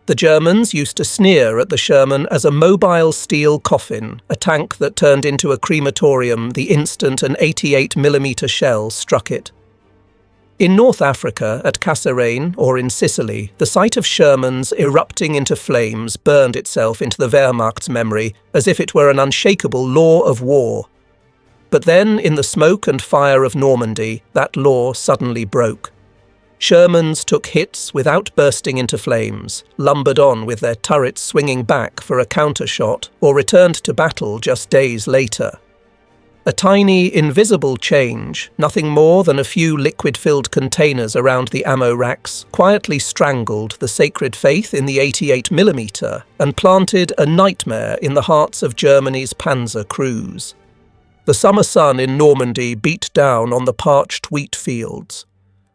The Germans used to sneer at the Sherman as a mobile steel coffin, a tank that turned into a crematorium the instant an 88mm shell struck it. In North Africa, at Kasserine, or in Sicily, the sight of Shermans erupting into flames burned itself into the Wehrmacht's memory as if it were an unshakable law of war. But then, in the smoke and fire of Normandy, that law suddenly broke. Shermans took hits without bursting into flames, lumbered on with their turrets swinging back for a counter-shot, or returned to battle just days later. A tiny, invisible change, nothing more than a few liquid-filled containers around the ammo racks, quietly strangled the sacred faith in the 88mm and planted a nightmare in the hearts of Germany's panzer crews. The summer sun in Normandy beat down on the parched wheat fields.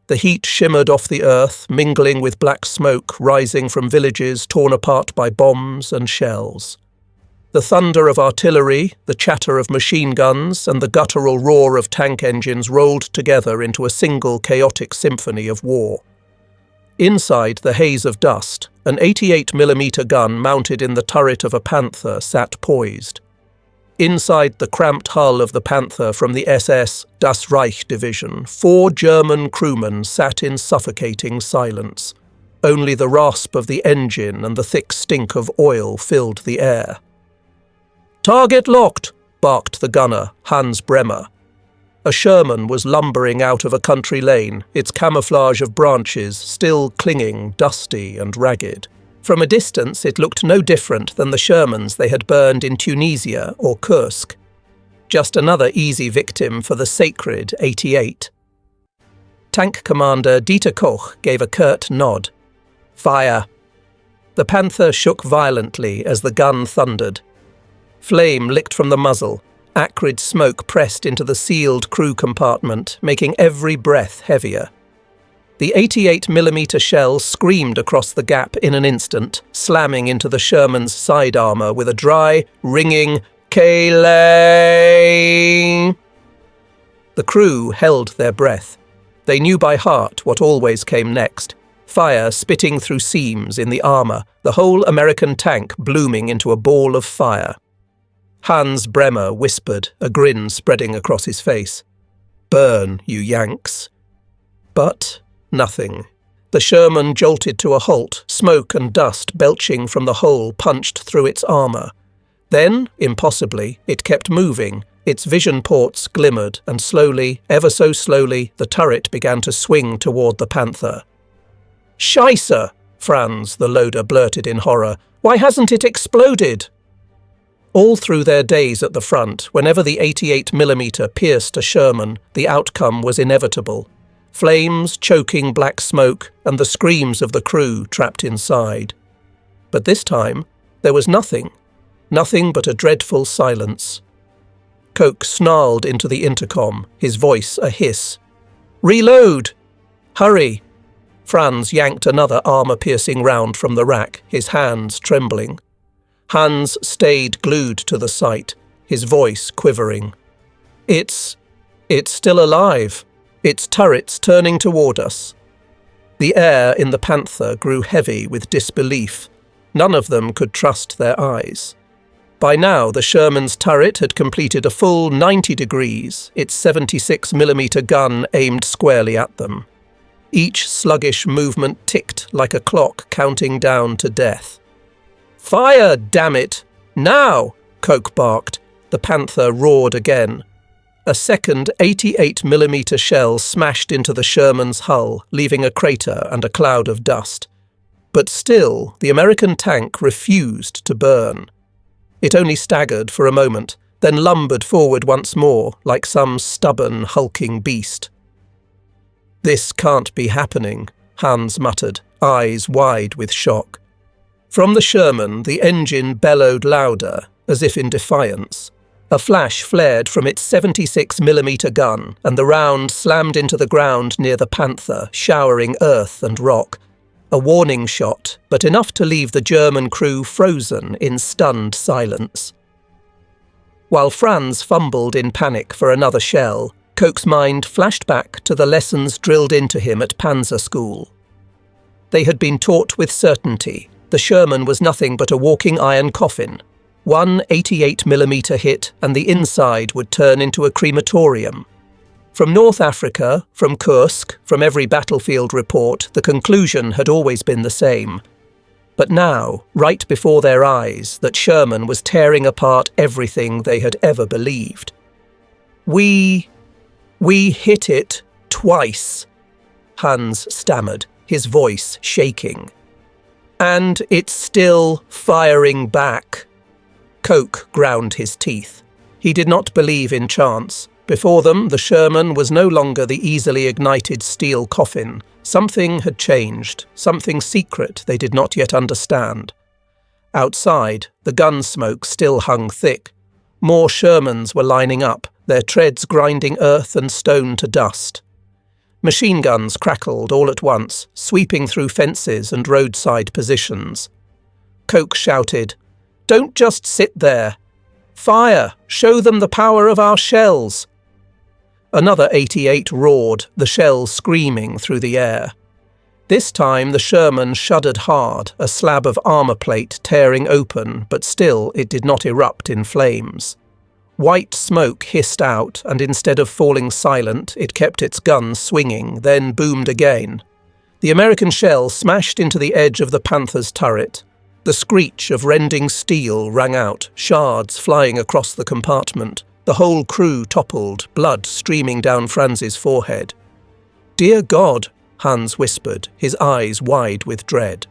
The heat shimmered off the earth, mingling with black smoke rising from villages torn apart by bombs and shells. The thunder of artillery, the chatter of machine guns, and the guttural roar of tank engines rolled together into a single chaotic symphony of war. Inside the haze of dust, an 88mm gun mounted in the turret of a Panther sat poised. Inside the cramped hull of the Panther from the SS Das Reich Division, 4 German crewmen sat in suffocating silence. Only the rasp of the engine and the thick stink of oil filled the air. "Target locked," barked the gunner, Hans Bremer. A Sherman was lumbering out of a country lane, its camouflage of branches still clinging, dusty and ragged. From a distance it looked no different than the Shermans they had burned in Tunisia or Kursk. Just another easy victim for the sacred 88. Tank Commander Dieter Koch gave a curt nod. "Fire." The Panther shook violently as the gun thundered. Flame licked from the muzzle. Acrid smoke pressed into the sealed crew compartment, making every breath heavier. The 88mm shell screamed across the gap in an instant, slamming into the Sherman's side armour with a dry, ringing "Kaylay!" The crew held their breath. They knew by heart what always came next. Fire spitting through seams in the armour, the whole American tank blooming into a ball of fire. Hans Bremer whispered, a grin spreading across his face. "Burn, you Yanks." But nothing. The Sherman jolted to a halt, smoke and dust belching from the hole punched through its armour. Then, impossibly, it kept moving. Its vision ports glimmered, and slowly, ever so slowly, the turret began to swing toward the Panther. "Scheisse!" Franz, the loader, blurted in horror. "Why hasn't it exploded?" All through their days at the front, whenever the 88mm pierced a Sherman, the outcome was inevitable. Flames, choking black smoke, and the screams of the crew trapped inside. But this time, there was nothing. Nothing but a dreadful silence. Koch snarled into the intercom, his voice a hiss. "Reload! Hurry!" Franz yanked another armour-piercing round from the rack, his hands trembling. Hans stayed glued to the sight, his voice quivering. It's still alive. Its turrets turning toward us." The air in the Panther grew heavy with disbelief. None of them could trust their eyes. By now, the Sherman's turret had completed a full 90 degrees, its 76mm gun aimed squarely at them. Each sluggish movement ticked like a clock counting down to death. "Fire, damn it! Now!" Koch barked. The Panther roared again. A second 88mm shell smashed into the Sherman's hull, leaving a crater and a cloud of dust. But still, the American tank refused to burn. It only staggered for a moment, then lumbered forward once more, like some stubborn, hulking beast. "This can't be happening," Hans muttered, eyes wide with shock. From the Sherman, the engine bellowed louder, as if in defiance. A flash flared from its 76mm gun, and the round slammed into the ground near the Panther, showering earth and rock. A warning shot, but enough to leave the German crew frozen in stunned silence. While Franz fumbled in panic for another shell, Koch's mind flashed back to the lessons drilled into him at Panzer School. They had been taught with certainty. The Sherman was nothing but a walking iron coffin. One 88mm hit and the inside would turn into a crematorium. From North Africa, from Kursk, from every battlefield report, the conclusion had always been the same. But now, right before their eyes, that Sherman was tearing apart everything they had ever believed. We hit it twice, Hans stammered, his voice shaking. And it's still firing back. Coke ground his teeth. He did not believe in chance. Before them, the Sherman was no longer the easily ignited steel coffin. Something had changed, something secret they did not yet understand. Outside, the gun smoke still hung thick. More Shermans were lining up, their treads grinding earth and stone to dust. Machine guns crackled all at once, sweeping through fences and roadside positions. Coke shouted, "Don't just sit there. Fire! Show them the power of our shells!" Another 88 roared, the shells screaming through the air. This time the Sherman shuddered hard, a slab of armour plate tearing open, but still it did not erupt in flames. White smoke hissed out, and instead of falling silent, it kept its gun swinging, then boomed again. The American shell smashed into the edge of the Panther's turret. The screech of rending steel rang out, shards flying across the compartment. The whole crew toppled, blood streaming down Franz's forehead. "Dear God," Hans whispered, his eyes wide with dread.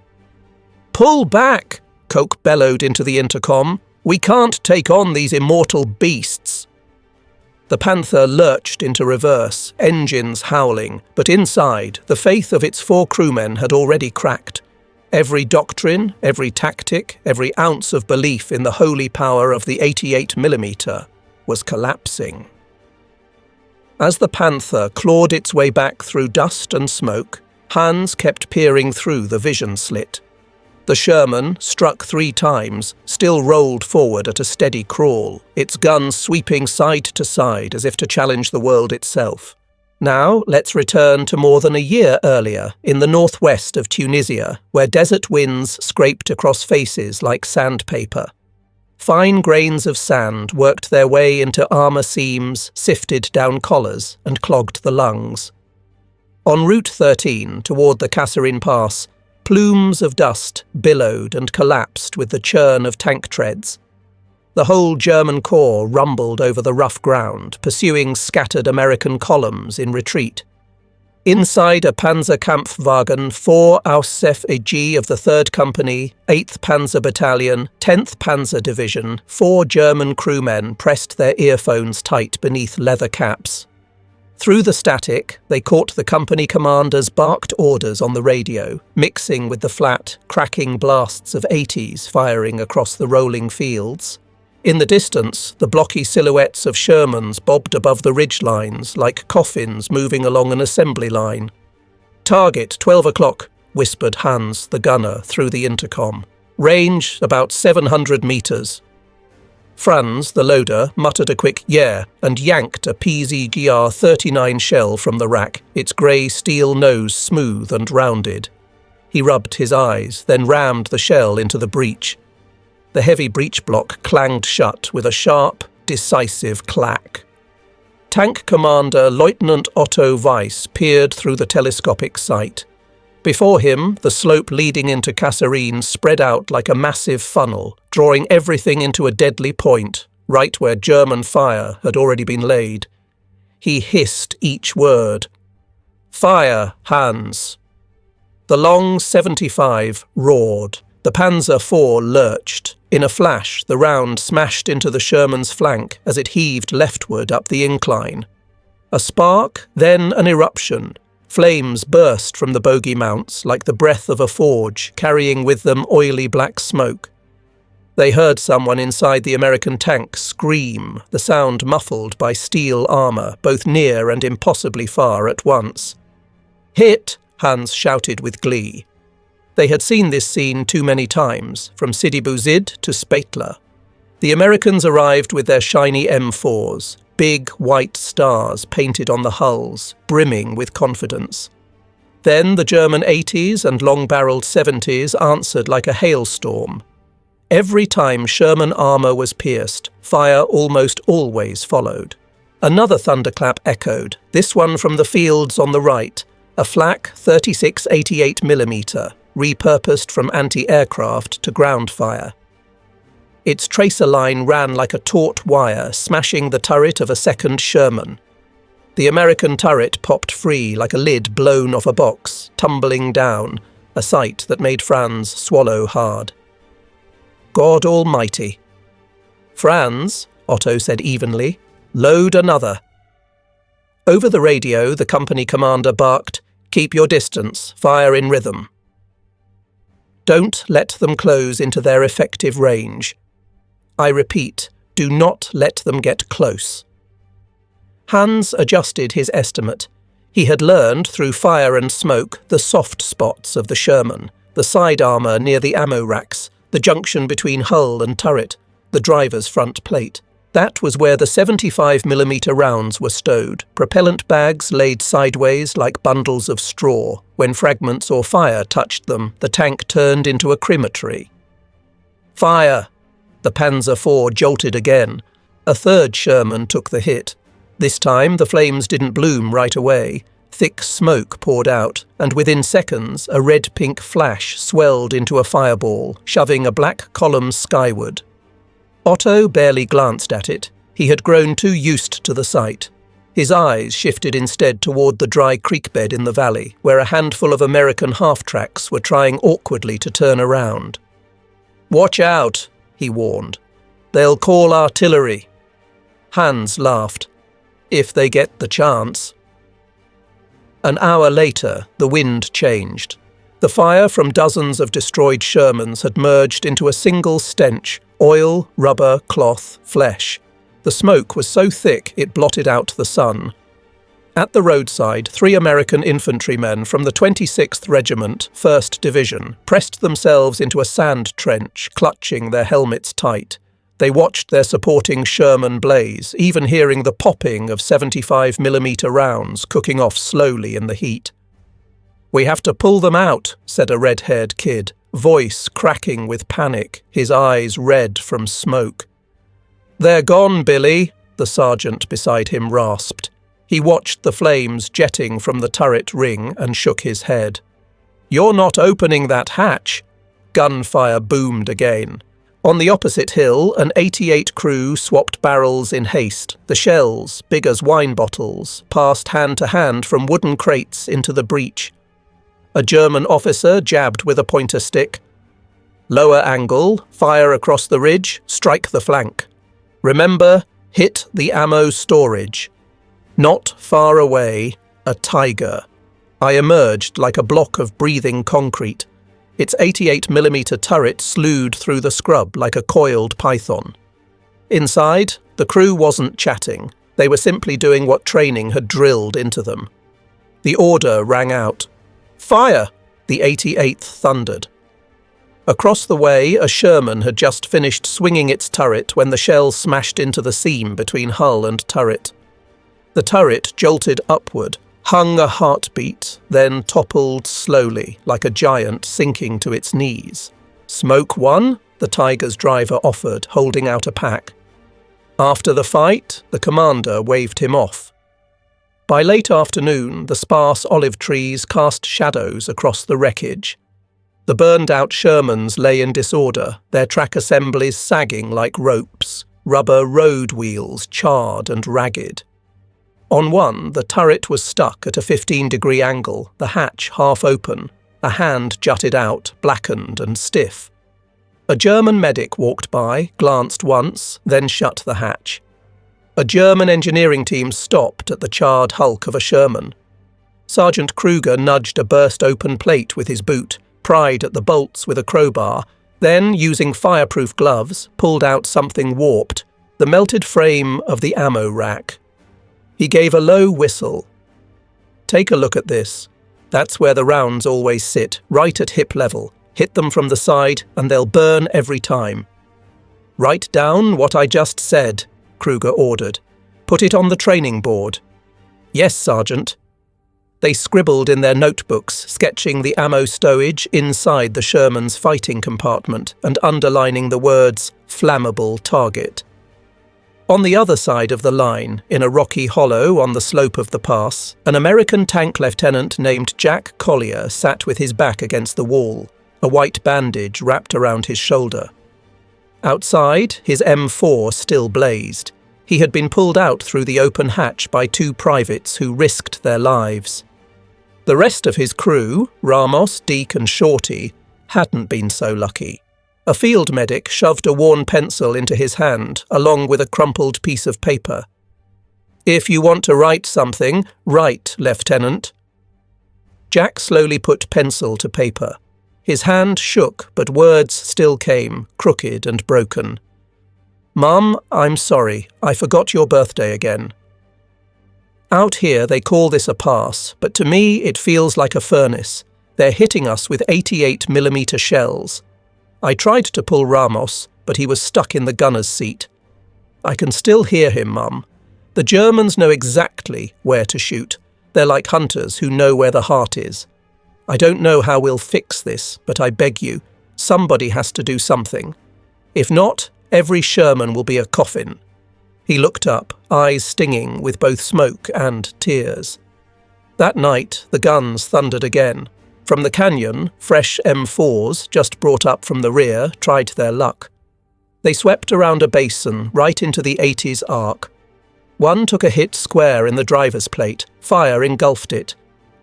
"Pull back!" Coke bellowed into the intercom. "We can't take on these immortal beasts." The Panther lurched into reverse, engines howling, but inside, the faith of its 4 crewmen had already cracked. Every doctrine, every tactic, every ounce of belief in the holy power of the 88mm was collapsing. As the Panther clawed its way back through dust and smoke, Hans kept peering through the vision slit. The Sherman, struck 3 times, still rolled forward at a steady crawl, its gun sweeping side to side as if to challenge the world itself. Now let's return to more than a year earlier, in the northwest of Tunisia, where desert winds scraped across faces like sandpaper. Fine grains of sand worked their way into armour seams, sifted down collars, and clogged the lungs. On Route 13, toward the Kasserine Pass, plumes of dust billowed and collapsed with the churn of tank treads. The whole German corps rumbled over the rough ground, pursuing scattered American columns in retreat. Inside a Panzerkampfwagen, 4 Aussef EG of the 3rd Company, 8th Panzer Battalion, 10th Panzer Division, 4 German crewmen pressed their earphones tight beneath leather caps. Through the static, they caught the company commander's barked orders on the radio, mixing with the flat, cracking blasts of 80s firing across the rolling fields. In the distance, the blocky silhouettes of Shermans bobbed above the ridge lines like coffins moving along an assembly line. "Target, 12 o'clock, whispered Hans, the gunner, through the intercom. "Range, about 700 metres. Franz, the loader, muttered a quick "yeah" and yanked a PZGR-39 shell from the rack, its grey steel nose smooth and rounded. He rubbed his eyes, then rammed the shell into the breech. The heavy breech block clanged shut with a sharp, decisive clack. Tank Commander Lieutenant Otto Weiss peered through the telescopic sight. Before him, the slope leading into Kasserine spread out like a massive funnel, drawing everything into a deadly point, right where German fire had already been laid. He hissed each word. "Fire, Hans!" The long 75 roared. The Panzer IV lurched. In a flash, the round smashed into the Sherman's flank as it heaved leftward up the incline. A spark, then an eruption. Flames burst from the bogey mounts like the breath of a forge, carrying with them oily black smoke. They heard someone inside the American tank scream, the sound muffled by steel armour, both near and impossibly far at once. "Hit!" Hans shouted with glee. They had seen this scene too many times, from Sidi Bouzid to Spatler. The Americans arrived with their shiny M4s, big white stars painted on the hulls, brimming with confidence. Then the German 80s and long-barreled 70s answered like a hailstorm. Every time Sherman armour was pierced, fire almost always followed. Another thunderclap echoed, this one from the fields on the right, a flak 36 88mm, repurposed from anti-aircraft to ground fire. Its tracer line ran like a taut wire, smashing the turret of a second Sherman. The American turret popped free like a lid blown off a box, tumbling down, a sight that made Franz swallow hard. God Almighty. Franz, Otto said evenly, load another. Over the radio, the company commander barked, keep your distance, fire in rhythm. Don't let them close into their effective range. I repeat, do not let them get close. Hans adjusted his estimate. He had learned through fire and smoke the soft spots of the Sherman, the side armour near the ammo racks, the junction between hull and turret, the driver's front plate. That was where the 75mm rounds were stowed, propellant bags laid sideways like bundles of straw. When fragments or fire touched them, the tank turned into a crematory. Fire! The Panzer IV jolted again. A third Sherman took the hit. This time the flames didn't bloom right away. Thick smoke poured out, and within seconds a red-pink flash swelled into a fireball, shoving a black column skyward. Otto barely glanced at it. He had grown too used to the sight. His eyes shifted instead toward the dry creek bed in the valley, where a handful of American half-tracks were trying awkwardly to turn around. "Watch out," he warned. "They'll call artillery." Hans laughed. "If they get the chance." An hour later, the wind changed. The fire from dozens of destroyed Shermans had merged into a single stench: oil, rubber, cloth, flesh. The smoke was so thick it blotted out the sun. At the roadside, 3 American infantrymen from the 26th Regiment, 1st Division, pressed themselves into a sand trench, clutching their helmets tight. They watched their supporting Sherman blaze, even hearing the popping of 75mm rounds cooking off slowly in the heat. "We have to pull them out," said a red-haired kid, voice cracking with panic, his eyes red from smoke. "They're gone, Billy," the sergeant beside him rasped. He watched the flames jetting from the turret ring and shook his head. "You're not opening that hatch." Gunfire boomed again. On the opposite hill, an 88 crew swapped barrels in haste. The shells, big as wine bottles, passed hand to hand from wooden crates into the breach. A German officer jabbed with a pointer stick. "Lower angle, fire across the ridge, strike the flank. Remember, hit the ammo storage." Not far away, a tiger. I emerged like a block of breathing concrete. Its 88mm turret slewed through the scrub like a coiled python. Inside, the crew wasn't chatting. They were simply doing what training had drilled into them. The order rang out. "Fire!" the 88th thundered. Across the way, a Sherman had just finished swinging its turret when the shell smashed into the seam between hull and turret. The turret jolted upward, hung a heartbeat, then toppled slowly, like a giant sinking to its knees. "Smoke one?" the Tiger's driver offered, holding out a pack. After the fight, the commander waved him off. By late afternoon, the sparse olive trees cast shadows across the wreckage. The burned-out Shermans lay in disorder, their track assemblies sagging like ropes, rubber road wheels charred and ragged. On one, the turret was stuck at a 15-degree angle, the hatch half open. A hand jutted out, blackened and stiff. A German medic walked by, glanced once, then shut the hatch. A German engineering team stopped at the charred hulk of a Sherman. Sergeant Kruger nudged a burst-open plate with his boot, pried at the bolts with a crowbar, then, using fireproof gloves, pulled out something warped, the melted frame of the ammo rack. He gave a low whistle. "Take a look at this. That's where the rounds always sit, right at hip level. Hit them from the side and they'll burn every time." "Write down what I just said," Kruger ordered. "Put it on the training board." "Yes, Sergeant." They scribbled in their notebooks, sketching the ammo stowage inside the Sherman's fighting compartment and underlining the words, "flammable target." On the other side of the line, in a rocky hollow on the slope of the pass, an American tank lieutenant named Jack Collier sat with his back against the wall, a white bandage wrapped around his shoulder. Outside, his M4 still blazed. He had been pulled out through the open hatch by two privates who risked their lives. The rest of his crew, Ramos, Deke and Shorty, hadn't been so lucky. A field medic shoved a worn pencil into his hand, along with a crumpled piece of paper. "If you want to write something, write, Lieutenant." Jack slowly put pencil to paper. His hand shook, but words still came, crooked and broken. "Mum, I'm sorry. I forgot your birthday again." Out here they call this a pass, but to me it feels like a furnace. They're hitting us with 88mm shells. I tried to pull Ramos, but he was stuck in the gunner's seat. "I can still hear him, Mum. The Germans know exactly where to shoot. They're like hunters who know where the heart is. I don't know how we'll fix this, but I beg you, somebody has to do something. If not, every Sherman will be a coffin." He looked up, eyes stinging with both smoke and tears. That night, the guns thundered again. From the canyon, fresh M4s, just brought up from the rear, tried their luck. They swept around a basin, right into the 80s arc. One took a hit square in the driver's plate. Fire engulfed it.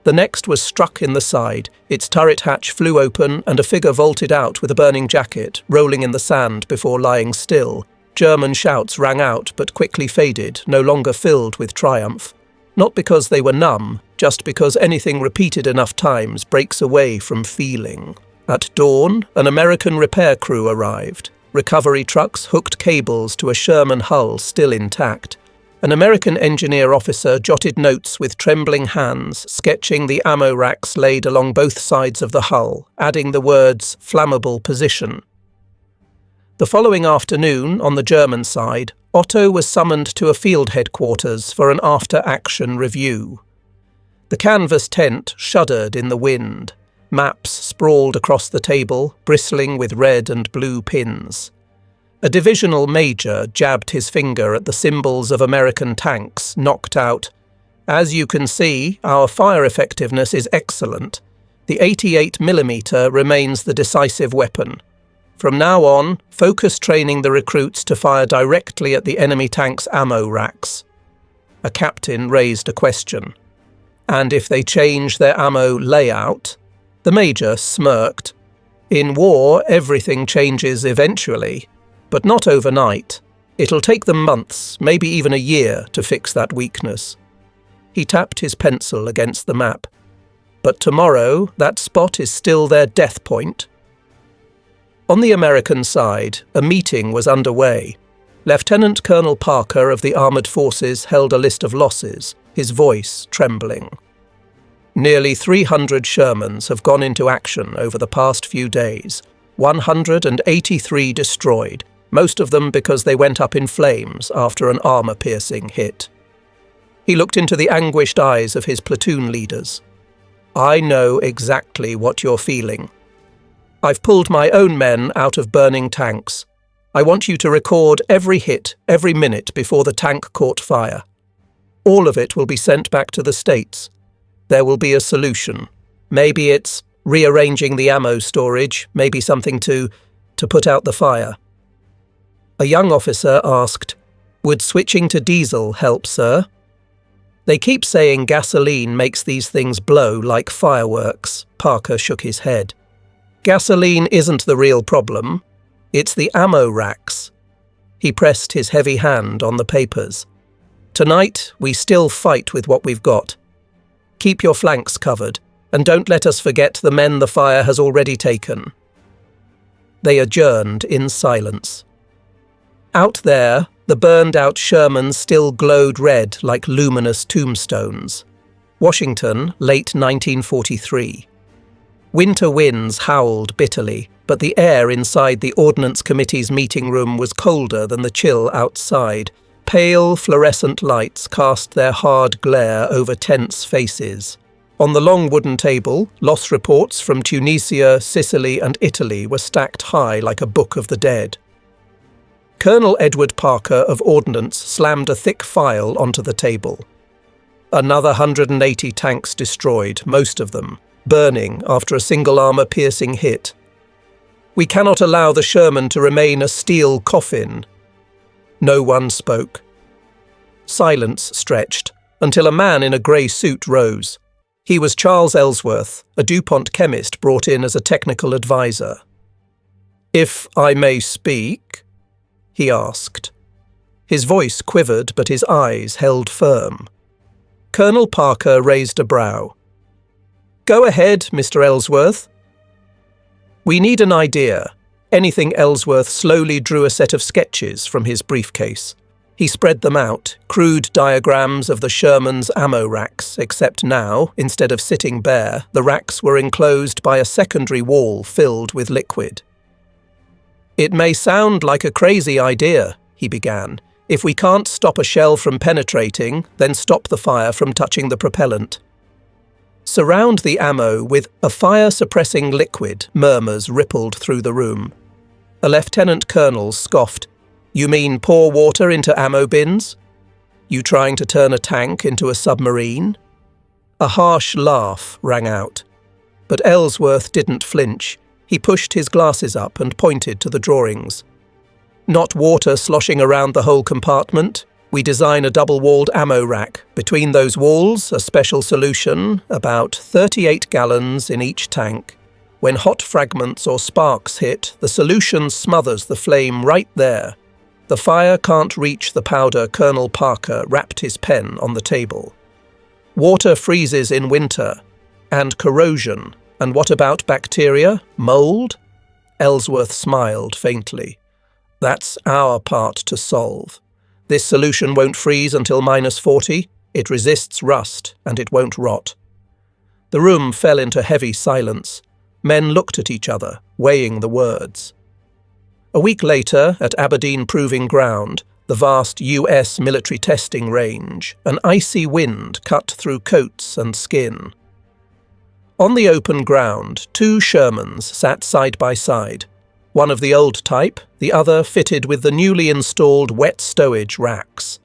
The next was struck in the side. Its turret hatch flew open, and a figure vaulted out with a burning jacket, rolling in the sand before lying still. German shouts rang out, but quickly faded, no longer filled with triumph. Not because they were numb, just because anything repeated enough times breaks away from feeling. At dawn, an American repair crew arrived. Recovery trucks hooked cables to a Sherman hull still intact. An American engineer officer jotted notes with trembling hands, sketching the ammo racks laid along both sides of the hull, adding the words "flammable position." The following afternoon, on the German side, Otto was summoned to a field headquarters for an after-action review. The canvas tent shuddered in the wind. Maps sprawled across the table, bristling with red and blue pins. A divisional major jabbed his finger at the symbols of American tanks, knocked out, "As you can see, our fire effectiveness is excellent. The 88mm remains the decisive weapon. From now on, focus training the recruits to fire directly at the enemy tanks' ammo racks." A captain raised a question. "And if they change their ammo layout?" The major smirked. "In war, everything changes eventually, but not overnight. It'll take them months, maybe even a year, to fix that weakness." He tapped his pencil against the map. "But tomorrow, that spot is still their death point." On the American side, a meeting was underway. Lieutenant Colonel Parker of the Armoured Forces held a list of losses, his voice trembling. "Nearly 300 Shermans have gone into action over the past few days, 183 destroyed, most of them because they went up in flames after an armour-piercing hit." He looked into the anguished eyes of his platoon leaders. "I know exactly what you're feeling. I've pulled my own men out of burning tanks. I want you to record every hit, every minute before the tank caught fire. All of it will be sent back to the States. There will be a solution. Maybe it's rearranging the ammo storage, maybe something to put out the fire." A young officer asked, "Would switching to diesel help, sir?" "They keep saying gasoline makes these things blow like fireworks." Parker shook his head. "Gasoline isn't the real problem. It's the ammo racks." He pressed his heavy hand on the papers. "Tonight, we still fight with what we've got. Keep your flanks covered, and don't let us forget the men the fire has already taken." They adjourned in silence. Out there, the burned-out Shermans still glowed red like luminous tombstones. Washington, late 1943. Winter winds howled bitterly, but the air inside the Ordnance Committee's meeting room was colder than the chill outside. Pale, fluorescent lights cast their hard glare over tense faces. On the long wooden table, loss reports from Tunisia, Sicily, and Italy were stacked high like a book of the dead. Colonel Edward Parker of Ordnance slammed a thick file onto the table. Another 180 tanks destroyed, most of them, burning after a single armour-piercing hit. We cannot allow the Sherman to remain a steel coffin. No one spoke. Silence stretched, until a man in a grey suit rose. He was Charles Ellsworth, a DuPont chemist brought in as a technical advisor. "If I may speak?" he asked. His voice quivered, but his eyes held firm. Colonel Parker raised a brow. "Go ahead, Mr. Ellsworth." "We need an idea." Anything Ellsworth slowly drew a set of sketches from his briefcase. He spread them out, crude diagrams of the Sherman's ammo racks, except now, instead of sitting bare, the racks were enclosed by a secondary wall filled with liquid. "It may sound like a crazy idea," he began. "If we can't stop a shell from penetrating, then stop the fire from touching the propellant. Surround the ammo with a fire-suppressing liquid," murmurs rippled through the room. A lieutenant colonel scoffed. "You mean pour water into ammo bins? You trying to turn a tank into a submarine?" A harsh laugh rang out. But Ellsworth didn't flinch. He pushed his glasses up and pointed to the drawings. "Not water sloshing around the whole compartment. We design a double-walled ammo rack. Between those walls, a special solution, about 38 gallons in each tank. When hot fragments or sparks hit, the solution smothers the flame right there. The fire can't reach the powder." Colonel Parker rapped his pen on the table. "Water freezes in winter. And corrosion. And what about bacteria? Mold?" Ellsworth smiled faintly. "That's our part to solve. This solution won't freeze until -40. It resists rust, and it won't rot." The room fell into heavy silence. Men looked at each other, weighing the words. A week later, at Aberdeen Proving Ground, the vast US military testing range, an icy wind cut through coats and skin. On the open ground, two Shermans sat side by side, one of the old type, the other fitted with the newly installed wet stowage racks.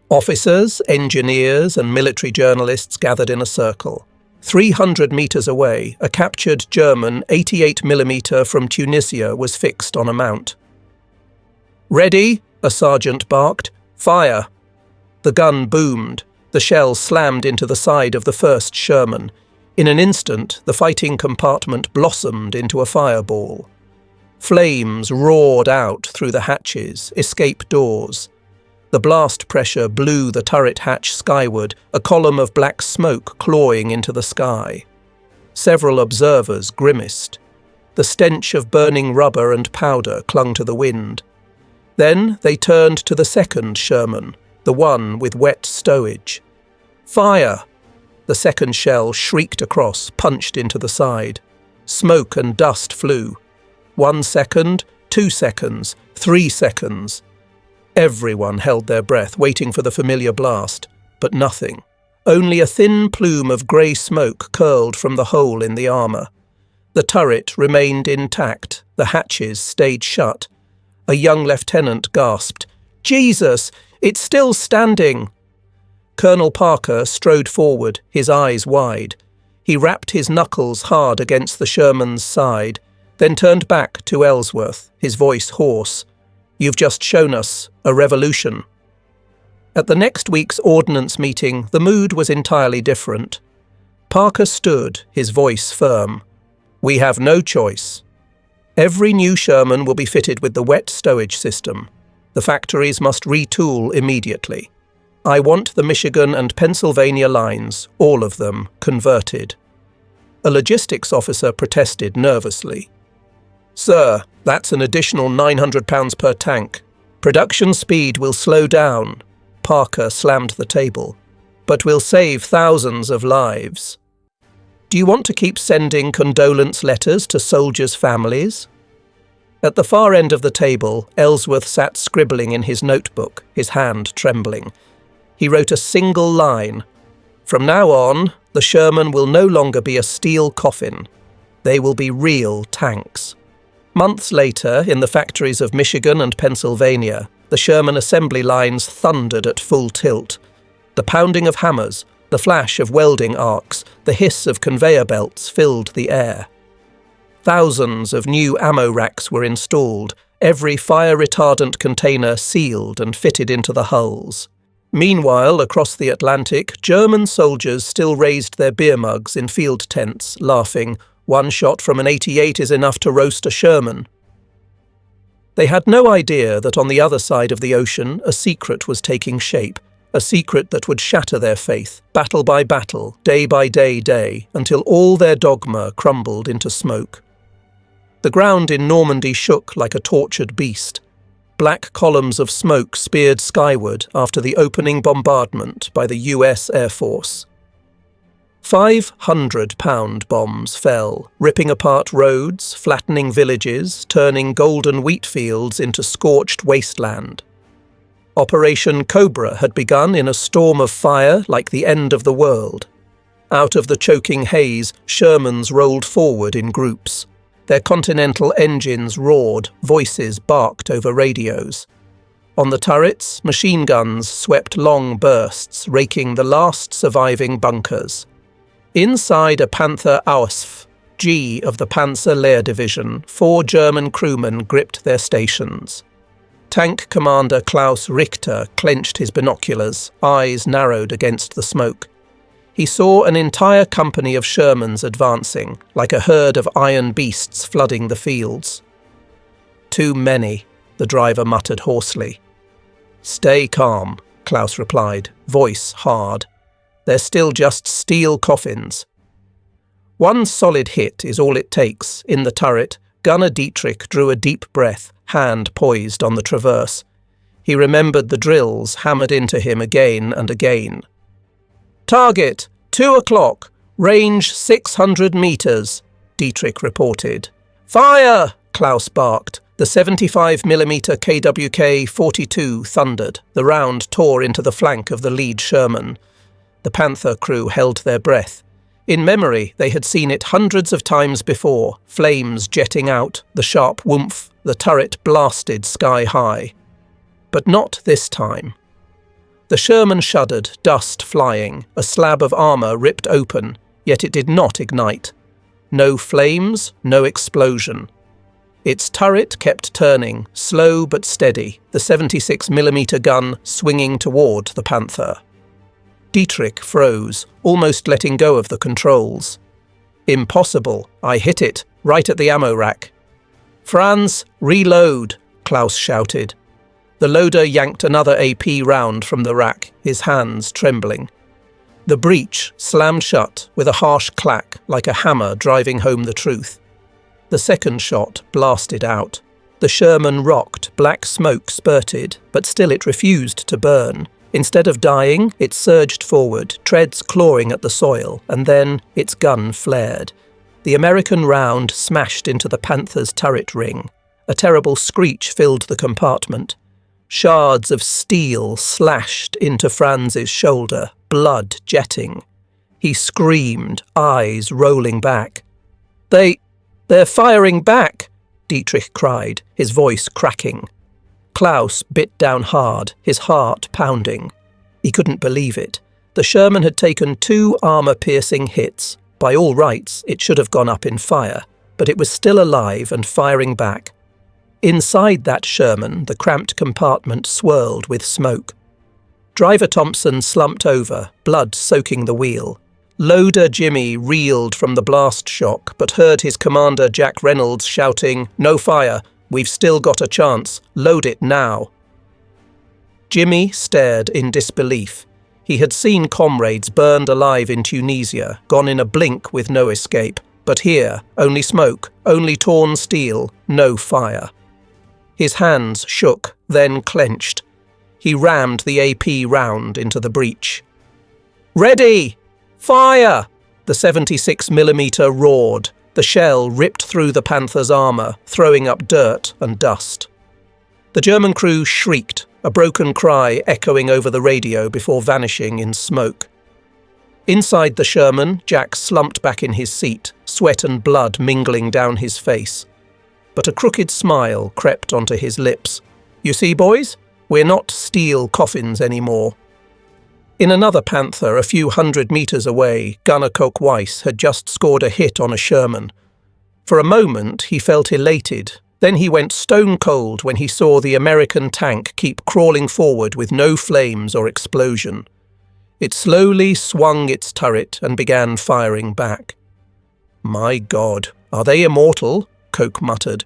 Officers, engineers, and military journalists gathered in a circle. 300 metres away, a captured German 88mm from Tunisia was fixed on a mount. "Ready?" a sergeant barked. "Fire!" The gun boomed. The shell slammed into the side of the first Sherman. In an instant, the fighting compartment blossomed into a fireball. Flames roared out through the hatches, escape doors. The blast pressure blew the turret hatch skyward, a column of black smoke clawing into the sky. Several observers grimaced. The stench of burning rubber and powder clung to the wind. Then they turned to the second Sherman, the one with wet stowage. "Fire!" The second shell shrieked across, punched into the side. Smoke and dust flew. 1 second, 2 seconds, 3 seconds. Everyone held their breath, waiting for the familiar blast, but nothing. Only a thin plume of grey smoke curled from the hole in the armour. The turret remained intact, the hatches stayed shut. A young lieutenant gasped, "Jesus, it's still standing!" Colonel Parker strode forward, his eyes wide. He rapped his knuckles hard against the Sherman's side, then turned back to Ellsworth, his voice hoarse. "You've just shown us a revolution." At the next week's ordnance meeting, the mood was entirely different. Parker stood, his voice firm. "We have no choice. Every new Sherman will be fitted with the wet stowage system. The factories must retool immediately. I want the Michigan and Pennsylvania lines, all of them, converted." A logistics officer protested nervously. "Sir, that's an additional £900 per tank. Production speed will slow down." Parker slammed the table. "But we'll save thousands of lives." "Do you want to keep sending condolence letters to soldiers' families?" At the far end of the table, Ellsworth sat scribbling in his notebook, his hand trembling. He wrote a single line. From now on, the Sherman will no longer be a steel coffin. They will be real tanks. Months later, in the factories of Michigan and Pennsylvania, the Sherman assembly lines thundered at full tilt. The pounding of hammers, the flash of welding arcs, the hiss of conveyor belts filled the air. Thousands of new ammo racks were installed, every fire-retardant container sealed and fitted into the hulls. Meanwhile, across the Atlantic, German soldiers still raised their beer mugs in field tents, laughing, "One shot from an 88 is enough to roast a Sherman." They had no idea that on the other side of the ocean a secret was taking shape, a secret that would shatter their faith, battle by battle, day by day, until all their dogma crumbled into smoke. The ground in Normandy shook like a tortured beast. Black columns of smoke speared skyward after the opening bombardment by the US Air Force. 500-pound bombs fell, ripping apart roads, flattening villages, turning golden wheat fields into scorched wasteland. Operation Cobra had begun in a storm of fire like the end of the world. Out of the choking haze, Shermans rolled forward in groups. Their Continental engines roared, voices barked over radios. On the turrets, machine guns swept long bursts, raking the last surviving bunkers. Inside a Panther Ausf, G of the Panzer Lehr Division, 4 German crewmen gripped their stations. Tank Commander Klaus Richter clenched his binoculars, eyes narrowed against the smoke. He saw an entire company of Shermans advancing, like a herd of iron beasts flooding the fields. "Too many," the driver muttered hoarsely. "Stay calm," Klaus replied, voice hard. "They're still just steel coffins." One solid hit is all it takes. In the turret, Gunner Dietrich drew a deep breath, hand poised on the traverse. He remembered the drills hammered into him again and again. "Target, 2 o'clock, range 600 meters, Dietrich reported. "Fire!" Klaus barked. The 75mm KWK-42 thundered. The round tore into the flank of the lead Sherman. The Panther crew held their breath. In memory, they had seen it hundreds of times before, flames jetting out, the sharp whoomph, the turret blasted sky high. But not this time. The Sherman shuddered, dust flying, a slab of armour ripped open, yet it did not ignite. No flames, no explosion. Its turret kept turning, slow but steady, the 76mm gun swinging toward the Panther. Dietrich froze, almost letting go of the controls. "Impossible. I hit it, right at the ammo rack." "Franz, reload," Klaus shouted. The loader yanked another AP round from the rack, his hands trembling. The breech slammed shut with a harsh clack, like a hammer driving home the truth. The second shot blasted out. The Sherman rocked, black smoke spurted, but still it refused to burn. Instead of dying, it surged forward, treads clawing at the soil, and then its gun flared. The American round smashed into the Panther's turret ring. A terrible screech filled the compartment. Shards of steel slashed into Franz's shoulder, blood jetting. He screamed, eyes rolling back. They're firing back," Dietrich cried, his voice cracking. Klaus bit down hard, his heart pounding. He couldn't believe it. The Sherman had taken 2 armour-piercing hits. By all rights, it should have gone up in fire, but it was still alive and firing back. Inside that Sherman, the cramped compartment swirled with smoke. Driver Thompson slumped over, blood soaking the wheel. Loader Jimmy reeled from the blast shock, but heard his commander Jack Reynolds shouting, "No fire, we've still got a chance, load it now." Jimmy stared in disbelief. He had seen comrades burned alive in Tunisia, gone in a blink with no escape, but here, only smoke, only torn steel, no fire. His hands shook, then clenched. He rammed the AP round into the breech. "Ready! Fire!" The 76mm roared. The shell ripped through the Panther's armour, throwing up dirt and dust. The German crew shrieked, a broken cry echoing over the radio before vanishing in smoke. Inside the Sherman, Jack slumped back in his seat, sweat and blood mingling down his face. But a crooked smile crept onto his lips. "You see, boys, we're not steel coffins anymore." In another Panther, a few 100 meters away, Gunner Coke Weiss had just scored a hit on a Sherman. For a moment, he felt elated. Then he went stone cold when he saw the American tank keep crawling forward with no flames or explosion. It slowly swung its turret and began firing back. "My God, are they immortal?" Coke muttered.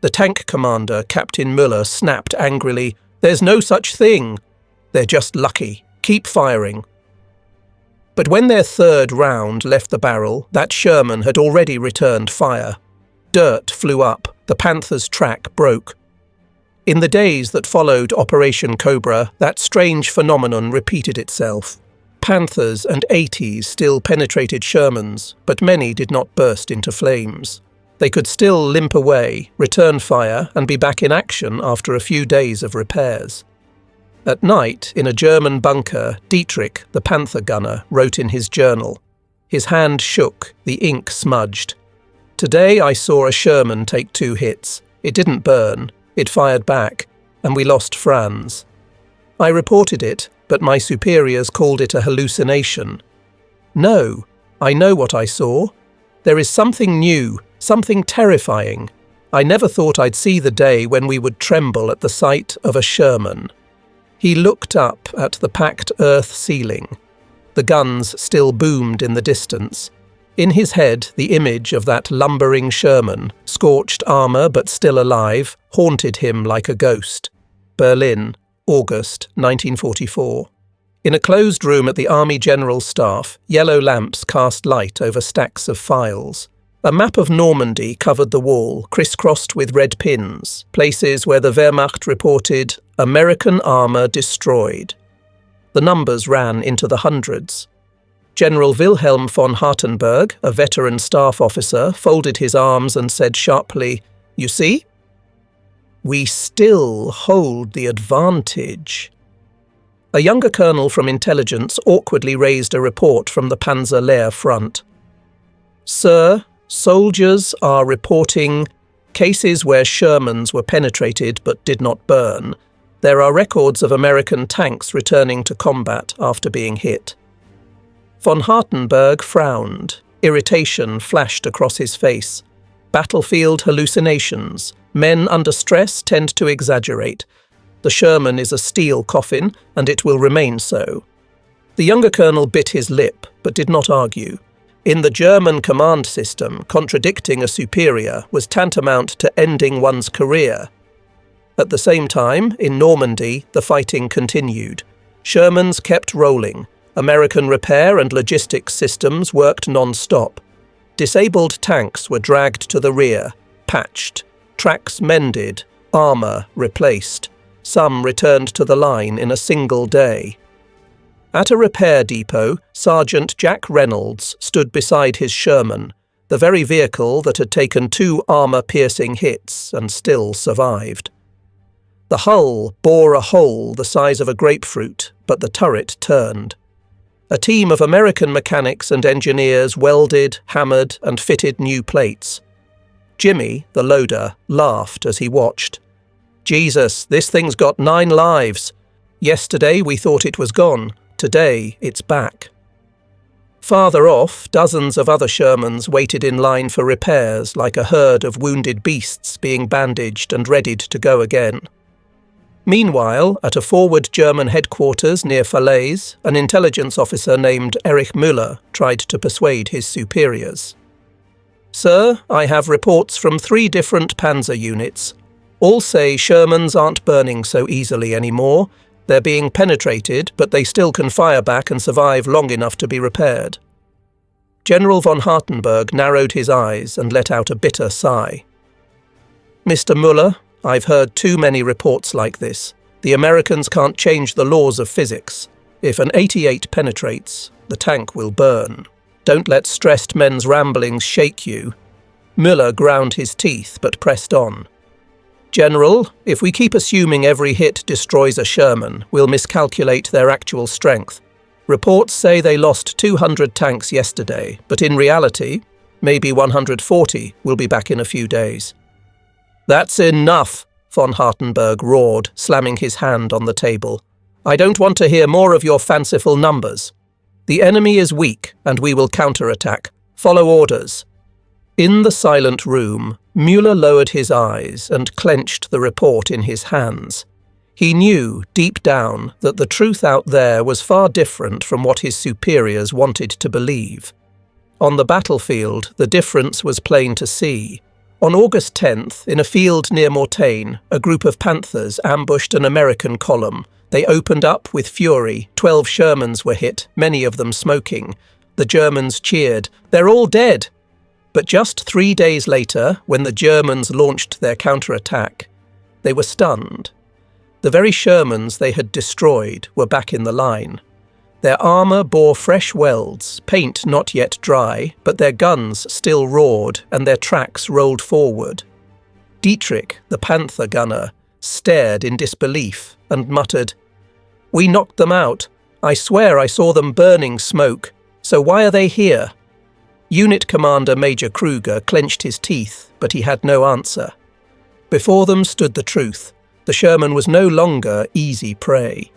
The tank commander, Captain Müller, snapped angrily, "There's no such thing. They're just lucky. Keep firing." But when their third round left the barrel, that Sherman had already returned fire. Dirt flew up. The Panther's track broke. In the days that followed Operation Cobra, that strange phenomenon repeated itself. Panthers and 80s still penetrated Shermans, but many did not burst into flames. They could still limp away, return fire, and be back in action after a few days of repairs. At night, in a German bunker, Dietrich, the Panther gunner, wrote in his journal. His hand shook, the ink smudged. "Today I saw a Sherman take 2 hits. It didn't burn. It fired back, and we lost Franz. I reported it, but my superiors called it a hallucination. No, I know what I saw. There is something new, something terrifying. I never thought I'd see the day when we would tremble at the sight of a Sherman." He looked up at the packed earth ceiling. The guns still boomed in the distance. In his head, the image of that lumbering Sherman, scorched armour but still alive, haunted him like a ghost. Berlin, August 1944. In a closed room at the Army General Staff, yellow lamps cast light over stacks of files. A map of Normandy covered the wall, crisscrossed with red pins, places where the Wehrmacht reported American armour destroyed. The numbers ran into the hundreds. General Wilhelm von Hartenberg, a veteran staff officer, folded his arms and said sharply, "You see? We still hold the advantage." A younger colonel from intelligence awkwardly raised a report from the Panzer Lehr front. "Sir, soldiers are reporting cases where Shermans were penetrated but did not burn. There are records of American tanks returning to combat after being hit." Von Hartenberg frowned. Irritation flashed across his face. Battlefield hallucinations. Men under stress tend to exaggerate. The Sherman is a steel coffin, and it will remain so. The younger colonel bit his lip, but did not argue. In the German command system, contradicting a superior was tantamount to ending one's career. At the same time, in Normandy, the fighting continued. Shermans kept rolling. American repair and logistics systems worked non-stop. Disabled tanks were dragged to the rear, patched, tracks mended, armour replaced. Some returned to the line in a single day. At a repair depot, Sergeant Jack Reynolds stood beside his Sherman, the very vehicle that had taken 2 armour-piercing hits and still survived. The hull bore a hole the size of a grapefruit, but the turret turned. A team of American mechanics and engineers welded, hammered, and fitted new plates. Jimmy, the loader, laughed as he watched. "Jesus, this thing's got 9 lives. Yesterday we thought it was gone. Today it's back." Farther off, dozens of other Shermans waited in line for repairs like a herd of wounded beasts being bandaged and readied to go again. Meanwhile, at a forward German headquarters near Falaise, an intelligence officer named Erich Müller tried to persuade his superiors. "Sir, I have reports from 3 different panzer units. All say Shermans aren't burning so easily anymore. They're being penetrated, but they still can fire back and survive long enough to be repaired." General von Hartenberg narrowed his eyes and let out a bitter sigh. "Mr. Müller, I've heard too many reports like this. The Americans can't change the laws of physics. If an 88 penetrates, the tank will burn. Don't let stressed men's ramblings shake you." Müller ground his teeth but pressed on. "General, if we keep assuming every hit destroys a Sherman, we'll miscalculate their actual strength. Reports say they lost 200 tanks yesterday, but in reality, maybe 140 will be back in a few days. That's enough, von Hartenberg roared, slamming his hand on the table. I don't want to hear more of your fanciful numbers. The enemy is weak, and we will counterattack. Follow orders. In the silent room, Müller lowered his eyes and clenched the report in his hands. He knew, deep down, that the truth out there was far different from what his superiors wanted to believe. On the battlefield, the difference was plain to see. On August 10th, in a field near Mortain, a group of Panthers ambushed an American column. They opened up with fury. 12 Shermans were hit, many of them smoking. The Germans cheered, "They're all dead!" But just 3 days later, when the Germans launched their counterattack, they were stunned. The very Shermans they had destroyed were back in the line. Their armour bore fresh welds, paint not yet dry, but their guns still roared and their tracks rolled forward. Dietrich, the Panther gunner, stared in disbelief and muttered, "We knocked them out. I swear I saw them burning smoke. So why are they here?" Unit Commander Major Kruger clenched his teeth, but he had no answer. Before them stood the truth. The Sherman was no longer easy prey.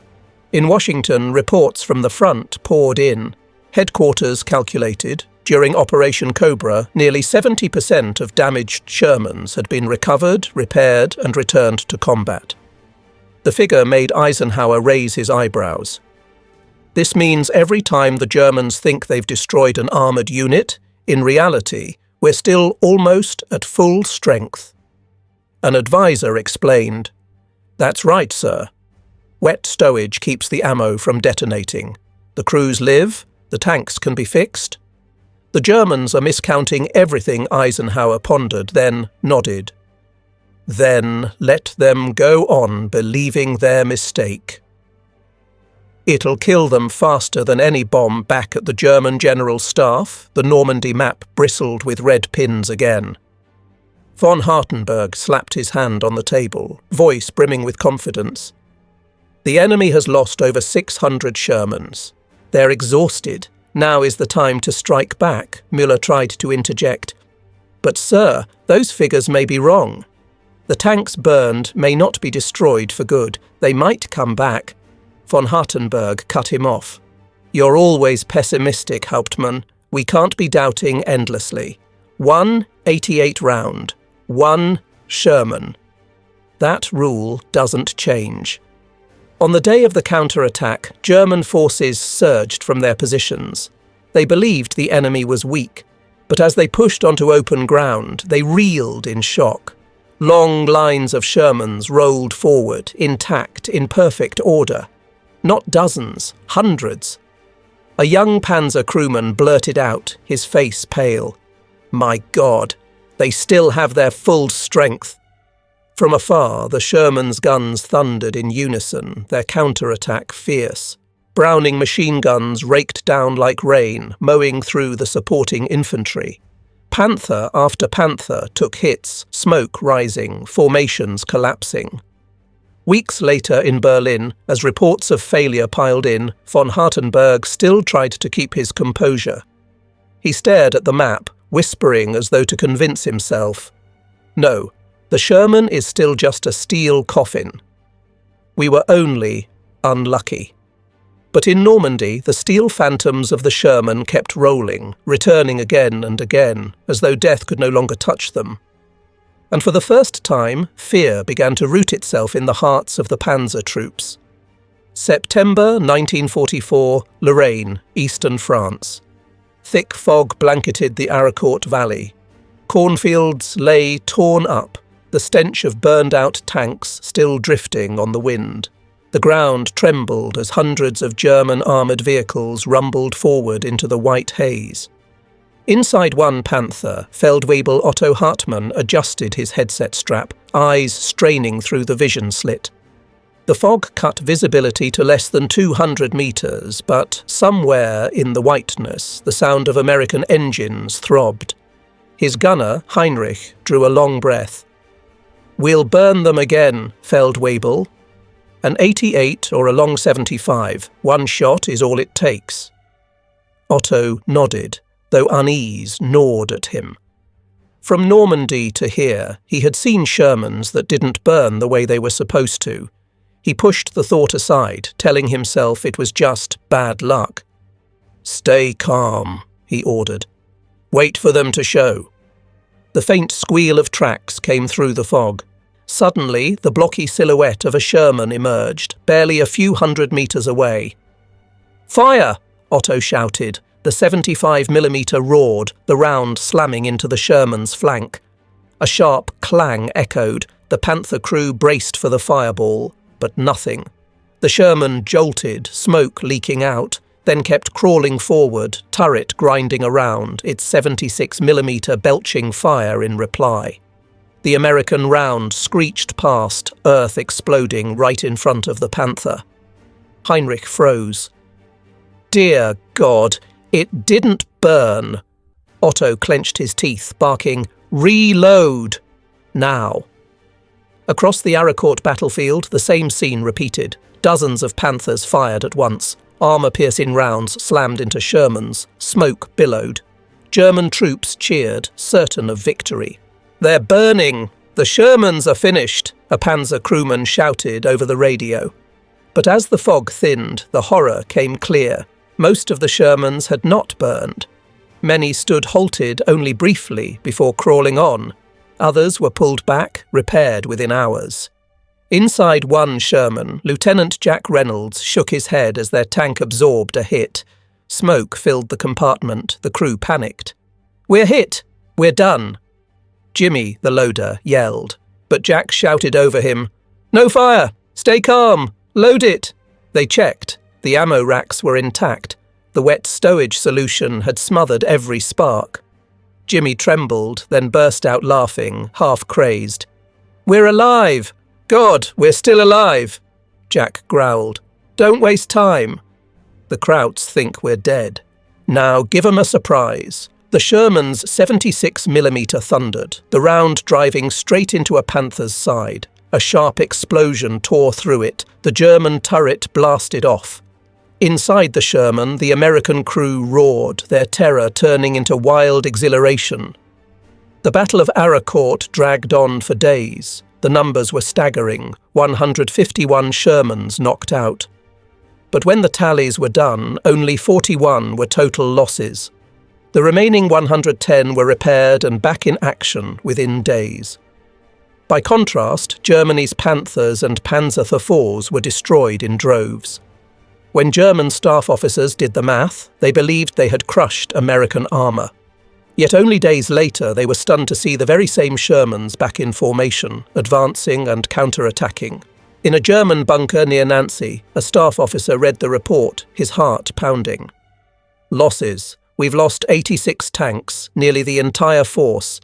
In Washington, reports from the front poured in. Headquarters calculated, during Operation Cobra, nearly 70% of damaged Shermans had been recovered, repaired, and returned to combat. The figure made Eisenhower raise his eyebrows. This means every time the Germans think they've destroyed an armoured unit, in reality, we're still almost at full strength. An advisor explained, "That's right, sir. Wet stowage keeps the ammo from detonating. The crews live, the tanks can be fixed." The Germans are miscounting everything, Eisenhower pondered, then nodded. "Then let them go on believing their mistake. It'll kill them faster than any bomb back at the German General Staff." The Normandy map bristled with red pins again. Von Hartenberg slapped his hand on the table, voice brimming with confidence. "The enemy has lost over 600 Shermans. They're exhausted. Now is the time to strike back," Müller tried to interject. "But sir, those figures may be wrong. The tanks burned may not be destroyed for good. They might come back." Von Hartenberg cut him off. "You're always pessimistic, Hauptmann. We can't be doubting endlessly. 188 round. 1 Sherman. That rule doesn't change." On the day of the counterattack, German forces surged from their positions. They believed the enemy was weak, but as they pushed onto open ground, they reeled in shock. Long lines of Shermans rolled forward, intact, in perfect order. Not dozens, hundreds. A young Panzer crewman blurted out, his face pale, "My God, they still have their full strength." From afar, the Shermans' guns thundered in unison, their counterattack fierce. Browning machine guns raked down like rain, mowing through the supporting infantry. Panther after panther took hits, smoke rising, formations collapsing. Weeks later in Berlin, as reports of failure piled in, von Hartenberg still tried to keep his composure. He stared at the map, whispering as though to convince himself, "No, the Sherman is still just a steel coffin. We were only unlucky." But in Normandy, the steel phantoms of the Sherman kept rolling, returning again and again, as though death could no longer touch them. And for the first time, fear began to root itself in the hearts of the panzer troops. September 1944, Lorraine, eastern France. Thick fog blanketed the Aricourt Valley. Cornfields lay torn up, the stench of burned-out tanks still drifting on the wind. The ground trembled as hundreds of German armoured vehicles rumbled forward into the white haze. Inside one Panther, Feldwebel Otto Hartmann adjusted his headset strap, eyes straining through the vision slit. The fog cut visibility to less than 200 metres, but somewhere in the whiteness, the sound of American engines throbbed. His gunner, Heinrich, drew a long breath. "We'll burn them again, Feldwebel." An 88 or a long 75, one shot is all it takes. Otto nodded, though unease gnawed at him. From Normandy to here, he had seen Shermans that didn't burn the way they were supposed to. He pushed the thought aside, telling himself it was just bad luck. "Stay calm," he ordered. "Wait for them to show." The faint squeal of tracks came through the fog. Suddenly, the blocky silhouette of a Sherman emerged, barely a few 100 meters away. "Fire!" Otto shouted. The 75mm roared, the round slamming into the Sherman's flank. A sharp clang echoed. The Panther crew braced for the fireball, but nothing. The Sherman jolted, smoke leaking out, then kept crawling forward, turret grinding around, its 76mm belching fire in reply. The American round screeched past, earth exploding right in front of the Panther. Heinrich froze. Dear God, it didn't burn. Otto clenched his teeth, barking, "Reload! Now!" Across the Aracourt battlefield, the same scene repeated. Dozens of Panthers fired at once. Armour-piercing rounds slammed into Shermans. Smoke billowed. German troops cheered, certain of victory. "They're burning! The Shermans are finished!" a Panzer crewman shouted over the radio. But as the fog thinned, the horror came clear. Most of the Shermans had not burned. Many stood halted only briefly before crawling on. Others were pulled back, repaired within hours. Inside one Sherman, Lieutenant Jack Reynolds shook his head as their tank absorbed a hit. Smoke filled the compartment. The crew panicked. "We're hit! We're done!" Jimmy, the loader, yelled, but Jack shouted over him, "No fire! Stay calm! Load it!" They checked. The ammo racks were intact. The wet stowage solution had smothered every spark. Jimmy trembled, then burst out laughing, half crazed. "We're alive! God, we're still alive!" Jack growled. "Don't waste time." "The Krauts think we're dead. Now give 'em a surprise." The Sherman's 76mm thundered, the round driving straight into a Panther's side. A sharp explosion tore through it. The German turret blasted off. Inside the Sherman, the American crew roared, their terror turning into wild exhilaration. The Battle of Aracourt dragged on for days. The numbers were staggering, 151 Shermans knocked out. But when the tallies were done, only 41 were total losses. The remaining 110 were repaired and back in action within days. By contrast, Germany's Panthers and Panzer IVs were destroyed in droves. When German staff officers did the math, they believed they had crushed American armour. Yet only days later they were stunned to see the very same Shermans back in formation, advancing and counter-attacking. In a German bunker near Nancy, a staff officer read the report, his heart pounding. "Losses. We've lost 86 tanks, nearly the entire force."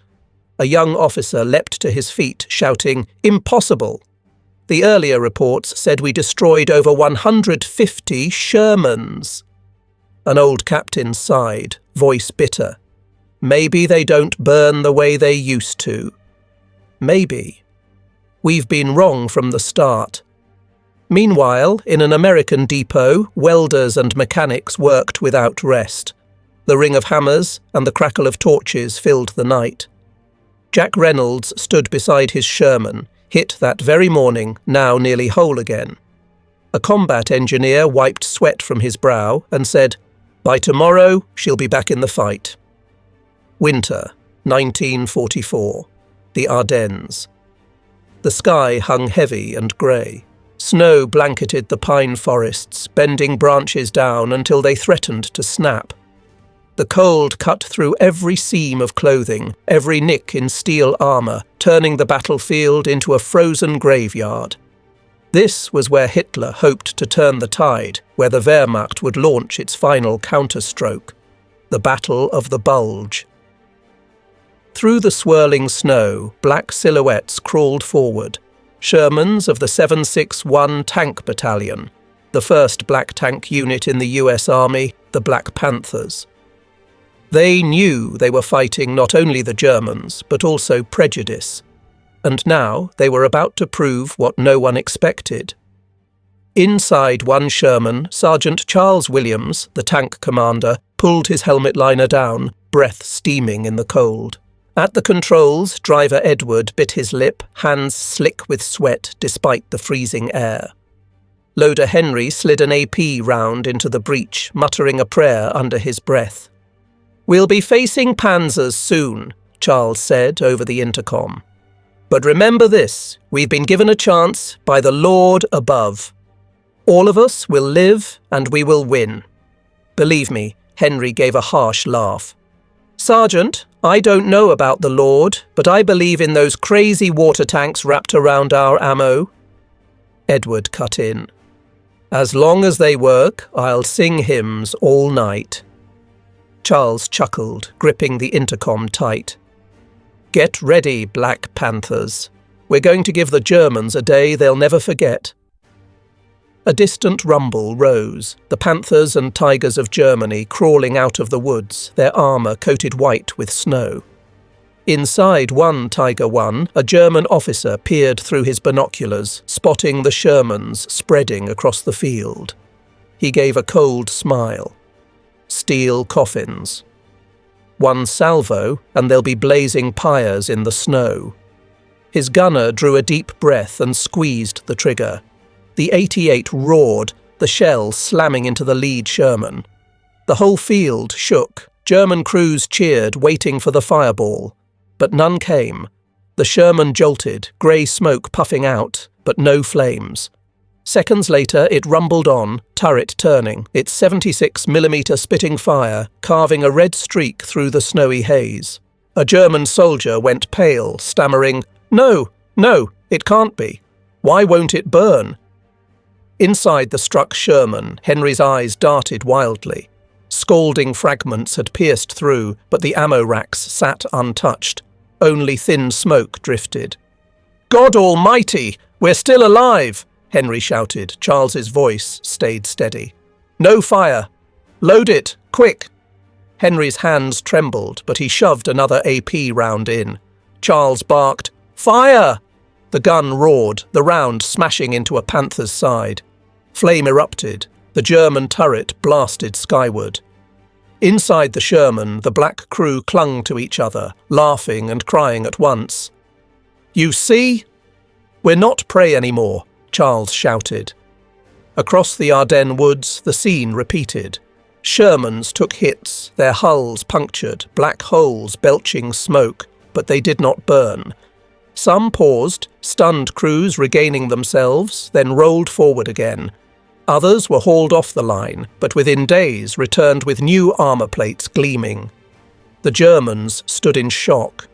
A young officer leapt to his feet, shouting, "Impossible!" The earlier reports said we destroyed over 150 Shermans. An old captain sighed, voice bitter. Maybe they don't burn the way they used to. Maybe. We've been wrong from the start. Meanwhile, in an American depot, welders and mechanics worked without rest. The ring of hammers and the crackle of torches filled the night. Jack Reynolds stood beside his Sherman, hit that very morning, now nearly whole again. A combat engineer wiped sweat from his brow and said, "By tomorrow, she'll be back in the fight." Winter, 1944. The Ardennes. The sky hung heavy and grey. Snow blanketed the pine forests, bending branches down until they threatened to snap. The cold cut through every seam of clothing, every nick in steel armour, turning the battlefield into a frozen graveyard. This was where Hitler hoped to turn the tide, where the Wehrmacht would launch its final counterstroke. The Battle of the Bulge. Through the swirling snow, black silhouettes crawled forward. Shermans of the 761 Tank Battalion, the first black tank unit in the US Army, the Black Panthers. They knew they were fighting not only the Germans, but also prejudice. And now they were about to prove what no one expected. Inside one Sherman, Sergeant Charles Williams, the tank commander, pulled his helmet liner down, breath steaming in the cold. At the controls, driver Edward bit his lip, hands slick with sweat despite the freezing air. Loader Henry slid an AP round into the breach, muttering a prayer under his breath. "We'll be facing Panzers soon," Charles said over the intercom. "But remember this, we've been given a chance by the Lord above. All of us will live and we will win." Believe me, Henry gave a harsh laugh. "Sergeant, I don't know about the Lord, but I believe in those crazy water tanks wrapped around our ammo." Edward cut in. "As long as they work, I'll sing hymns all night." Charles chuckled, gripping the intercom tight. "Get ready, Black Panthers. We're going to give the Germans a day they'll never forget." A distant rumble rose, the panthers and tigers of Germany crawling out of the woods, their armour coated white with snow. Inside one Tiger One, a German officer peered through his binoculars, spotting the Shermans spreading across the field. He gave a cold smile. Steel coffins. One salvo, and there'll be blazing pyres in the snow. His gunner drew a deep breath and squeezed the trigger. The 88 roared, the shell slamming into the lead Sherman. The whole field shook. German crews cheered, waiting for the fireball. But none came. The Sherman jolted, grey smoke puffing out, but no flames. Seconds later, it rumbled on, turret turning, its 76mm spitting fire, carving a red streak through the snowy haze. A German soldier went pale, stammering, "No, no, it can't be. Why won't it burn?" Inside the struck Sherman, Henry's eyes darted wildly. Scalding fragments had pierced through, but the ammo racks sat untouched. Only thin smoke drifted. "God Almighty! We're still alive!" Henry shouted. Charles's voice stayed steady. "No fire! Load it! Quick!" Henry's hands trembled, but he shoved another AP round in. Charles barked, "Fire!" The gun roared, the round smashing into a panther's side. Flame erupted. The German turret blasted skyward. Inside the Sherman, the black crew clung to each other, laughing and crying at once. "You see? We're not prey anymore," Charles shouted. Across the Ardennes woods, the scene repeated. Shermans took hits, their hulls punctured, black holes belching smoke, but they did not burn. Some paused, stunned crews regaining themselves, then rolled forward again. Others were hauled off the line, but within days returned with new armour plates gleaming. The Germans stood in shock.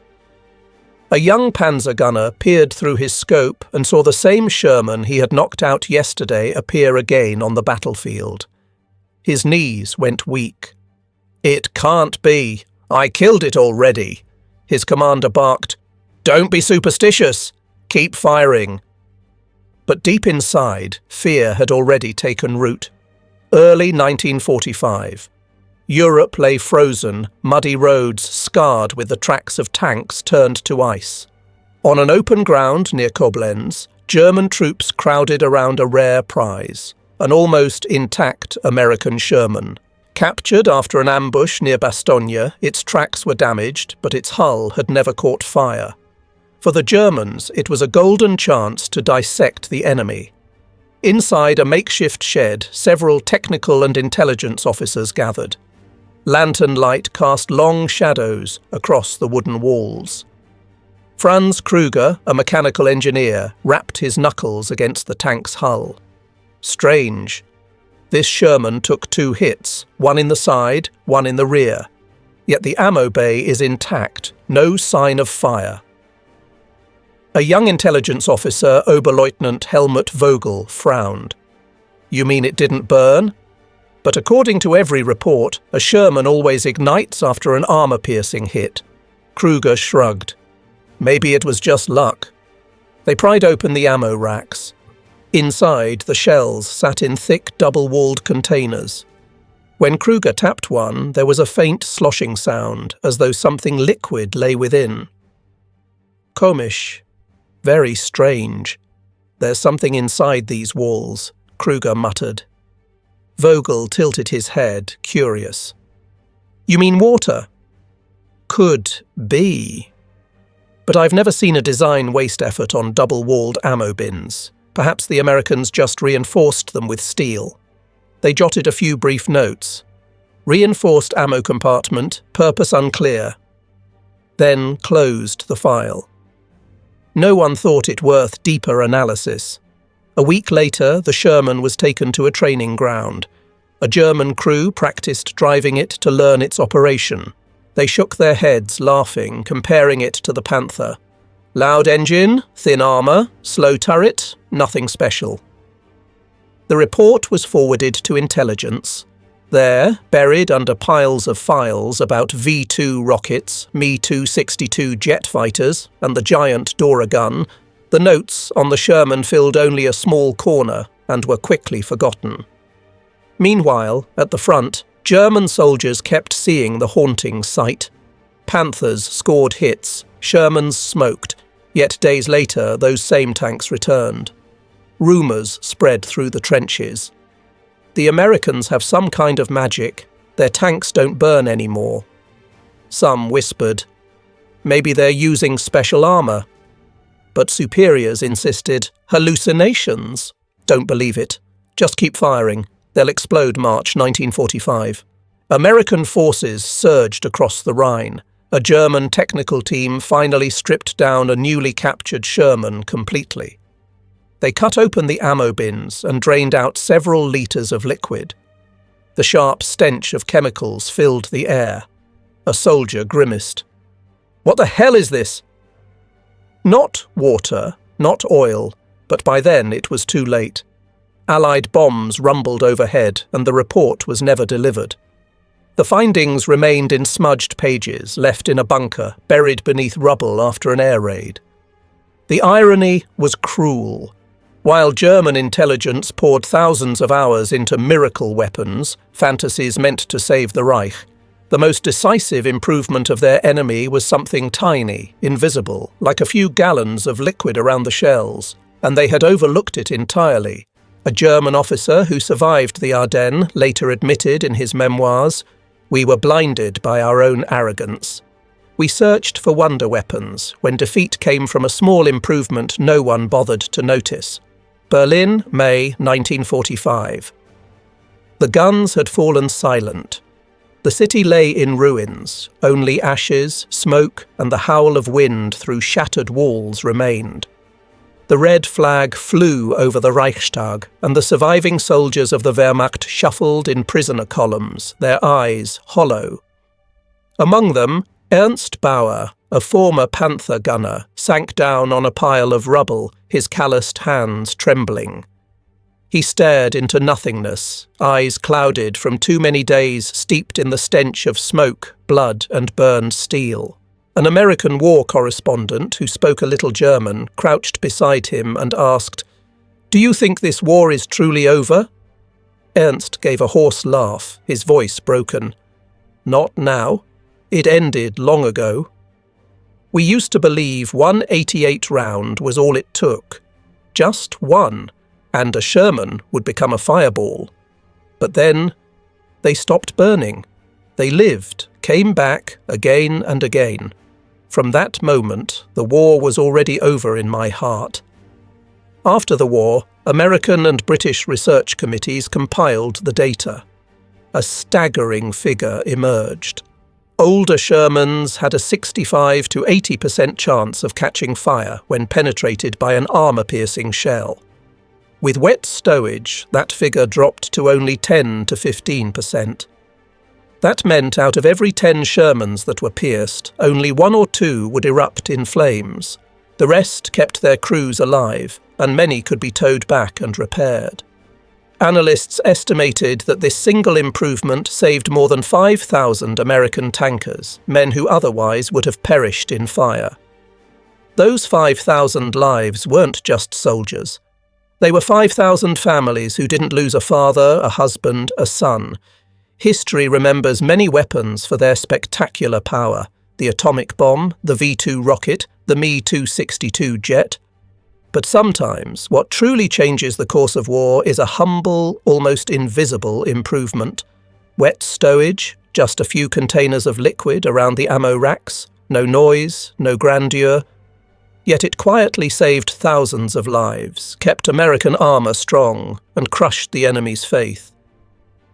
A young panzer gunner peered through his scope and saw the same Sherman he had knocked out yesterday appear again on the battlefield. His knees went weak. "It can't be. I killed it already." His commander barked, "Don't be superstitious. Keep firing." But deep inside, fear had already taken root. Early 1945. Europe lay frozen, muddy roads scarred with the tracks of tanks turned to ice. On an open ground near Koblenz, German troops crowded around a rare prize, an almost intact American Sherman. Captured after an ambush near Bastogne, its tracks were damaged, but its hull had never caught fire. For the Germans, it was a golden chance to dissect the enemy. Inside a makeshift shed, several technical and intelligence officers gathered. Lantern light cast long shadows across the wooden walls. Franz Kruger, a mechanical engineer, rapped his knuckles against the tank's hull. Strange. This Sherman took 2 hits, one in the side, one in the rear. Yet the ammo bay is intact, no sign of fire. A young intelligence officer, Oberleutnant Helmut Vogel, frowned. "You mean it didn't burn?" But according to every report, a Sherman always ignites after an armour-piercing hit. Kruger shrugged. Maybe it was just luck. They pried open the ammo racks. Inside, the shells sat in thick, double-walled containers. When Kruger tapped one, there was a faint sloshing sound, as though something liquid lay within. Komisch. Very strange. There's something inside these walls. Kruger muttered. Vogel tilted his head, curious. You mean water? Could be. But I've never seen a design waste effort on double-walled ammo bins. Perhaps the Americans just reinforced them with steel. They jotted a few brief notes. Reinforced ammo compartment, purpose unclear. Then closed the file. No one thought it worth deeper analysis. A week later, the Sherman was taken to a training ground. A German crew practiced driving it to learn its operation. They shook their heads, laughing, comparing it to the Panther. Loud engine, thin armour, slow turret, nothing special. The report was forwarded to intelligence. There, buried under piles of files about V-2 rockets, Me-262 jet fighters, and the giant Dora gun, the notes on the Sherman filled only a small corner and were quickly forgotten. Meanwhile, at the front, German soldiers kept seeing the haunting sight. Panthers scored hits, Shermans smoked, yet days later those same tanks returned. Rumours spread through the trenches. The Americans have some kind of magic. Their tanks don't burn anymore. Some whispered, maybe they're using special armour. But superiors insisted, hallucinations. Don't believe it. Just keep firing. They'll explode March 1945. American forces surged across the Rhine. A German technical team finally stripped down a newly captured Sherman completely. They cut open the ammo bins and drained out several litres of liquid. The sharp stench of chemicals filled the air. A soldier grimaced. What the hell is this? Not water, not oil, but by then it was too late. Allied bombs rumbled overhead and the report was never delivered. The findings remained in smudged pages, left in a bunker, buried beneath rubble after an air raid. The irony was cruel. While German intelligence poured thousands of hours into miracle weapons, fantasies meant to save the Reich, the most decisive improvement of their enemy was something tiny, invisible, like a few gallons of liquid around the shells, and they had overlooked it entirely. A German officer who survived the Ardennes later admitted in his memoirs, "We were blinded by our own arrogance. We searched for wonder weapons when defeat came from a small improvement no one bothered to notice." Berlin, May 1945. The guns had fallen silent. The city lay in ruins. Only ashes, smoke, and the howl of wind through shattered walls remained. The red flag flew over the Reichstag, and the surviving soldiers of the Wehrmacht shuffled in prisoner columns, their eyes hollow. Among them, Ernst Bauer, a former Panther gunner, sank down on a pile of rubble, his calloused hands trembling. He stared into nothingness, eyes clouded from too many days steeped in the stench of smoke, blood, and burned steel. An American war correspondent who spoke a little German crouched beside him and asked, "Do you think this war is truly over?" Ernst gave a hoarse laugh, his voice broken. "Not now. It ended long ago. We used to believe 188 round was all it took. Just one, and a Sherman would become a fireball. But then they stopped burning. They lived, came back again and again. From that moment, the war was already over in my heart." After the war, American and British research committees compiled the data. A staggering figure emerged. Older Shermans had a 65 to 80% chance of catching fire when penetrated by an armour-piercing shell. With wet stowage, that figure dropped to only 10 to 15%. That meant out of every 10 Shermans that were pierced, only 1 or 2 would erupt in flames. The rest kept their crews alive, and many could be towed back and repaired. Analysts estimated that this single improvement saved more than 5,000 American tankers, men who otherwise would have perished in fire. Those 5,000 lives weren't just soldiers. They were 5,000 families who didn't lose a father, a husband, a son. History remembers many weapons for their spectacular power: the atomic bomb, the V-2 rocket, the Me-262 jet. But sometimes, what truly changes the course of war is a humble, almost invisible improvement. Wet stowage, just a few containers of liquid around the ammo racks, no noise, no grandeur. Yet it quietly saved thousands of lives, kept American armor strong, and crushed the enemy's faith.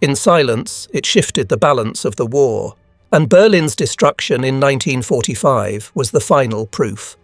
In silence, it shifted the balance of the war, and Berlin's destruction in 1945 was the final proof.